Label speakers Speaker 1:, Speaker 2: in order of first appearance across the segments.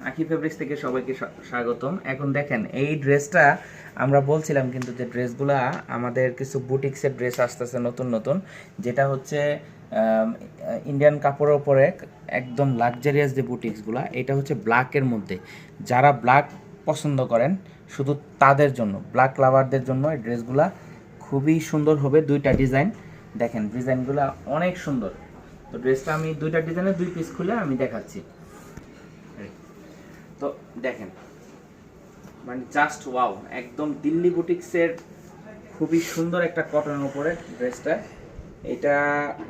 Speaker 1: আখি ফেব্রিক্স থেকে সবাইকে স্বাগতম। এখন দেখেন এই ড্রেসটা আমরা বলছিলাম কিন্তু যে ড্রেসগুলা আমাদের কিছু বুটিক্সের ড্রেস আসতেছে নতুন নতুন, যেটা হচ্ছে ইন্ডিয়ান কাপড়ের উপরে একদম লাক্সারিয়াস যে বুটিক্সগুলা, এটা হচ্ছে ব্ল্যাকের মধ্যে। যারা ব্ল্যাক পছন্দ করেন শুধু তাদের জন্য, ব্ল্যাক লাভারদের জন্য এই ড্রেসগুলা খুবই সুন্দর হবে। দুইটা ডিজাইন দেখেন, ডিজাইনগুলা অনেক সুন্দর। তো ড্রেসটা আমি দুইটা ডিজাইনের 2 পিস খুলে আমি দেখাচ্ছি। তো দেখেন, মানে জাস্ট ওয়াও, একদম দিল্লি বুটিক্সের খুবই সুন্দর একটা কটনের উপরে ড্রেসটা। এটা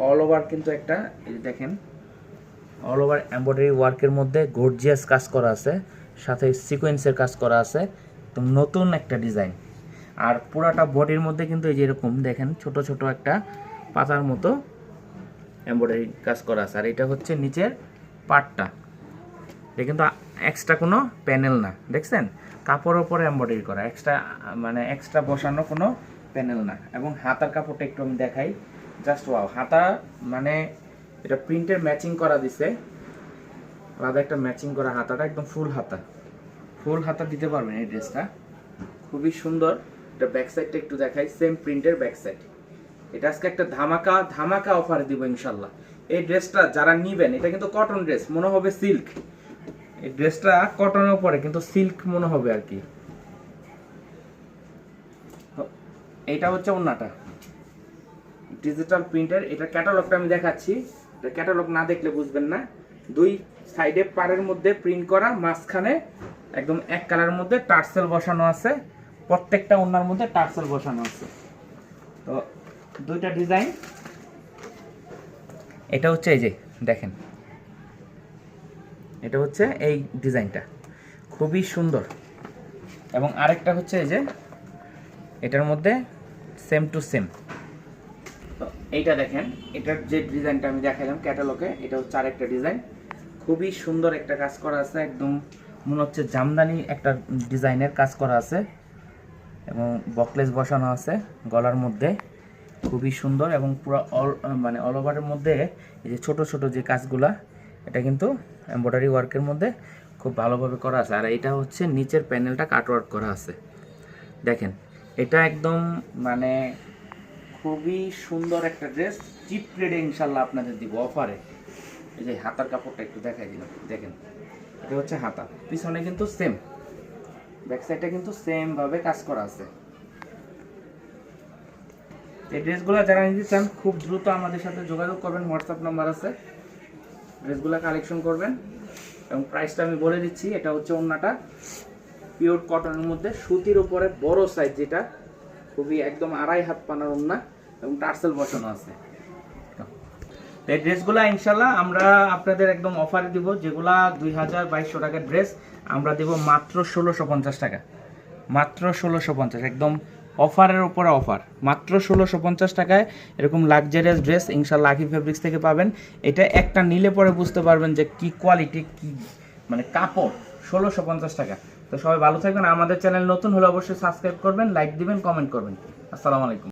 Speaker 1: অল ওভার কিন্তু একটা, এই দেখেন, অল ওভার এমব্রয়ডারি ওয়ার্কের মধ্যে গর্জিয়াস কাজ করা আছে, সাথে সিকোয়েন্সের কাজ করা আছে, তো নতুন একটা ডিজাইন। আর পুরাটা বডির মধ্যে কিন্তু এই যে এরকম দেখেন ছোট ছোট একটা পাতার মতো এমব্রয়ডারি কাজ করা আছে। আর এটা হচ্ছে নিচের পার্টটা, এটা কিন্তু এক্সট্রা কোনো প্যানেল না, দেখছেন, কাপড়ের ওপরে এমব্রয়ডারি করা, এক্সট্রা বসানো কোনো প্যানেল না। এবং হাতার কাপড়টা একটু আমি দেখাই, জাস্ট ওয়াও। হাতা মানে এটা প্রিন্টের ম্যাচিং করা দিছে, আলাদা একটা ম্যাচিং করা হাতাটা, একদম ফুল হাতা দিতে পারবেন এই ড্রেসটা, খুবই সুন্দর। এটা ব্যাক সাইডটা একটু দেখাই, সেম প্রিন্টের ব্যাক সাইড। এটা আজকে একটা ধামাকা অফারে দিব ইনশাল্লাহ। এই ড্রেসটা যারা নিবেন, এটা কিন্তু কটন ড্রেস, মনে হবে সিল্ক। এই ড্রেসটা কটনের উপরে কিন্তু সিল্ক মনে হবে আর কি। এটা হচ্ছে ওন্নাটা, ডিজিটাল প্রিন্টের। এটা ক্যাটালগটা আমি দেখাচ্ছি, ক্যাটালগ না দেখলে বুঝবেন না। 2 সাইডে পাড়ের মধ্যে প্রিন্ট করা, মাঝখানে একদম এক কালারের মধ্যে টার্সেল বসানো আছে, প্রত্যেকটা ওন্নার মধ্যে টার্সেল বসানো আছে। তো 2টা ডিজাইন। এটা হচ্ছে এই যে দেখেন, এটা হচ্ছে এই ডিজাইনটা খুবই সুন্দর। এবং আরেকটা হচ্ছে এই যে এটার মধ্যে সেম টু সেম। তো এইটা দেখেন, এটার যে ডিজাইনটা আমি দেখালাম ক্যাটালগে, এটা হচ্ছে আরেকটা ডিজাইন, খুবই সুন্দর একটা কাজ করা আছে, একদম মনে হচ্ছে জামদানি একটা ডিজাইনের কাজ করা আছে, এবং বকলেস বসানো আছে গলার মধ্যে, খুবই সুন্দর। এবং পুরো অল ওভারের মধ্যে এই যে ছোট ছোট যে কাজগুলা, এটা কিন্তু এমব্রয়ডারি ওয়ার্কের মধ্যে খুব ভালোভাবে করা আছে। আর এটা হচ্ছে নিচের প্যানেলটা কাটওয়ার্ক করা আছে, দেখেন। এটা একদম মানে খুবই সুন্দর একটা ড্রেস, চিপ রেটে ইনশাল্লাহ আপনাদের দিব অফারে। এই যে হাতার কাপড়টা একটু দেখাই দিলাম, দেখেন, এটা হচ্ছে হাতা, পিছনে কিন্তু সেম, ব্যাক সাইডটা কিন্তু সেম ভাবে কাজ করা আছে। এই ড্রেসগুলো যারা নিতে চান খুব দ্রুত আমাদের সাথে যোগাযোগ করবেন, হোয়াটসঅ্যাপ নাম্বার আছে, ড্রেসগুলো কালেকশন করবেন। এবং প্রাইসটা আমি বলে দিচ্ছি, এটা হচ্ছে ওন্নাটা পিওর কটনের মধ্যে, সুতির উপরে বড় সাইজ, যেটা খুবই একদম 2.5 হাত পানার ওন্না, এবং টার্সেল বসানো আছে। এই ড্রেসগুলো ইনশাল্লাহ আমরা আপনাদের একদম অফারে দিব, যেগুলা 2200 টাকার ড্রেস আমরা দিব মাত্র 1650 টাকা, মাত্র 1650, একদম অফারের উপরে অফার, মাত্র 1650 টাকায় এরকম লাক্সারিয়াস ড্রেস ইনশাল্লাহ আখি ফেব্রিক্স থেকে পাবেন। এটা একটা নিলে পরে বুঝতে পারবেন যে কি কোয়ালিটি, কি মানে কাপড়। 1650 টাকা। তো সবাই ভালো থাকবেন। আমাদের চ্যানেল নতুন হলে অবশ্যই সাবস্ক্রাইব করবেন, লাইক দিবেন, কমেন্ট করবেন। আসসালামু আলাইকুম।